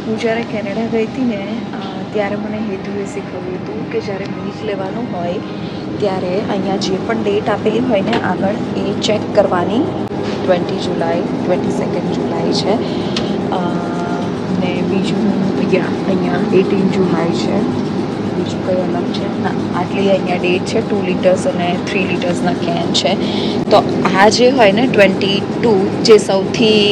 હું જ્યારે કેનેડા ગઈ હતી ને ત્યારે મને હેતુએ શીખવ્યું હતું કે જ્યારે મીટ લેવાનું હોય ત્યારે અહીંયા જે પણ ડેટ આપેલી હોય ને આગળ એ ચેક કરવાની. 20 જુલાઈ 22 જુલાઈ છે ને બીજું અહીંયા 18 જુલાઈ છે. બીજું કંઈ અલગ છે ના, આટલી અહીંયા ડેટ છે. 2 લીટર્સ અને 3 લીટર્સના કેન છે. તો આ જે હોય ને 22 જે સૌથી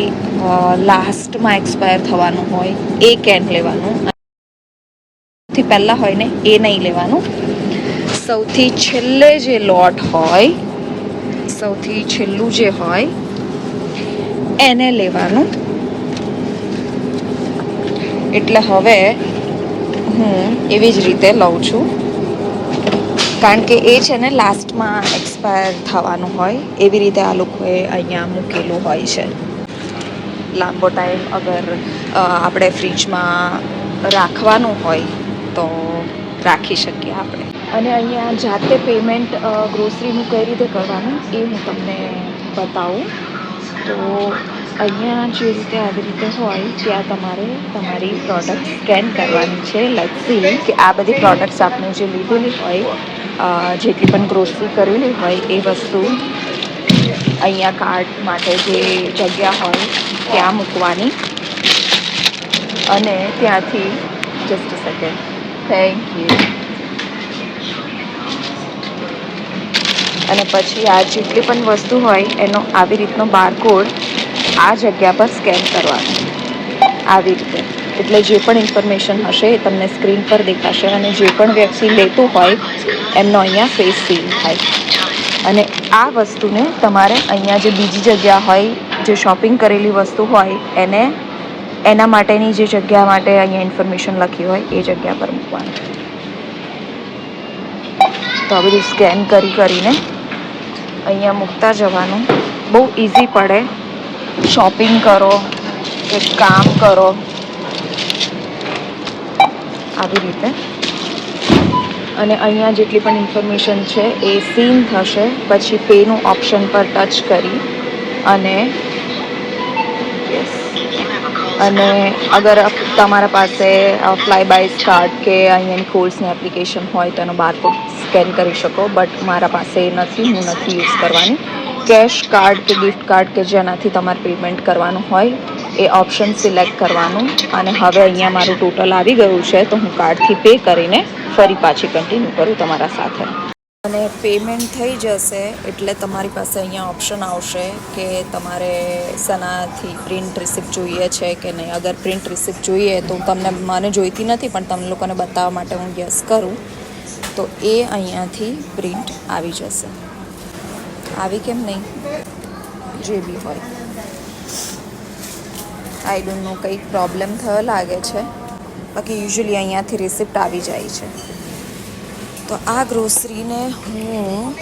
લાસ્ટમાં એક્સપાયર થવાનું હોય એ કેન લેવાનું. સૌથી પહેલાં હોય ને એ નહીં લેવાનું. સૌથી છેલ્લે જે લોટ હોય, સૌથી છેલ્લું જે હોય એને લેવાનું. એટલે હવે હું એવી જ રીતે લઉં છું, કારણ કે એ છે ને લાસ્ટમાં એક્સપાયર થવાનું હોય. એવી રીતે આ લોકોએ અહીંયા મૂકેલું હોય છે. લાંબો ટાઈમ અગર આપણે ફ્રીજમાં રાખવાનું હોય તો રાખી શકીએ આપણે. અને અહીંયા જાતે પેમેન્ટ ગ્રોસરીનું કઈ રીતે કરવાનું એ હું તમને બતાવું. તો અહીંયા જે રીતે આવી રીતે હોય ત્યાં તમારે તમારી પ્રોડક્ટ સ્કેન કરવાની છે. લેટ્સ સી કે આ બધી પ્રોડક્ટ્સ આપણે જે લીધેલી હોય, જેટલી પણ ગ્રોસરી કરેલી હોય એ વસ્તુ અહીંયા કાર્ટ માટે જે જગ્યા હોય ત્યાં મૂકવાની. અને ત્યાંથી just a second, thank you. અને પછી આ જેટલી પણ વસ્તુ હોય એનો આવી રીતનો બારકોડ આ જગ્યા પર સ્કેન કરવાનો આવી રીતે. એટલે જે પણ ઇન્ફોર્મેશન હશે એ તમને સ્ક્રીન પર દેખાશે અને જે પણ વ્યક્તિ લેતું હોય એમનો અહીંયા ફેસ સીલ થાય. અને આ વસ્તુને તમારે અહીંયા જે બીજી જગ્યા હોય, જે શોપિંગ કરેલી વસ્તુ હોય એને એના માટેની જે જગ્યા માટે અહીંયા ઇન્ફોર્મેશન લખી હોય એ જગ્યા પર મૂકવાનું. તો આ બધું સ્કેન કરીને અહીંયા મૂકતા જવાનું. બહુ ઇઝી પડે. શોપિંગ કરો કે કામ કરો આવી રીતે. અને અહીંયા જેટલી પણ ઇન્ફોર્મેશન છે એ સીન થશે. પછી પેનું ઓપ્શન પર ટચ કરી અને અને અગર તમારા પાસે ફ્લાય બાય કાર્ડ કે અહીંયાની કોલ્સની એપ્લિકેશન હોય તો એનો બારકોડ સ્કેન કરી શકો. બટ મારા પાસે એ નથી, હું નથી યુઝ કરવાની. કેશ કાર્ડ કે ગિફ્ટ કાર્ડ કે જેનાથી તમારે પેમેન્ટ કરવાનું હોય એ ઓપ્શન સિલેક્ટ કરવાનું. અને હવે અહીંયા મારું ટોટલ આવી ગયું છે તો હું કાર્ડથી પે કરીને ફરી પાછી કન્ટિન્યુ કરું તમારા સાથે. અને પેમેન્ટ થઈ જશે એટલે તમારી પાસે અહીંયા ઓપ્શન આવશે કે તમારે શેનાથી પ્રિન્ટ રિસિપ્ટ જોઈએ છે કે નહીં. અગર પ્રિન્ટ રિસિપ્ટ જોઈએ તો મને જોઈતી નથી, પણ તમને લોકોને બતાવવા માટે હું યસ કરું તો એ અહીંયાથી પ્રિન્ટ આવી જશે. આવી કેમ નહીં, જે બી હોય. આઈ ડોન્ટ નો કંઈક પ્રોબ્લેમ થયો લાગે છે. બાકી યુઝ્યુઅલી અહીંયાથી રિસિપ્ટ આવી જાય છે. તો આ ગ્રોસરીને હું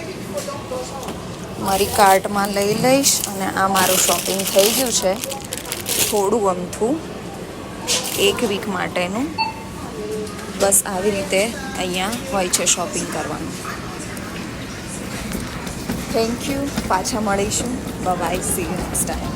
મારી કાર્ટમાં લઈ લઈશ. અને આ મારું શોપિંગ થઈ ગયું છે થોડું અમથું 1 વીક માટેનું. બસ આવી રીતે અહીંયા હોય છે શોપિંગ કરવાનું. Thank you. પાછા મળીશું. Bye, see you next time.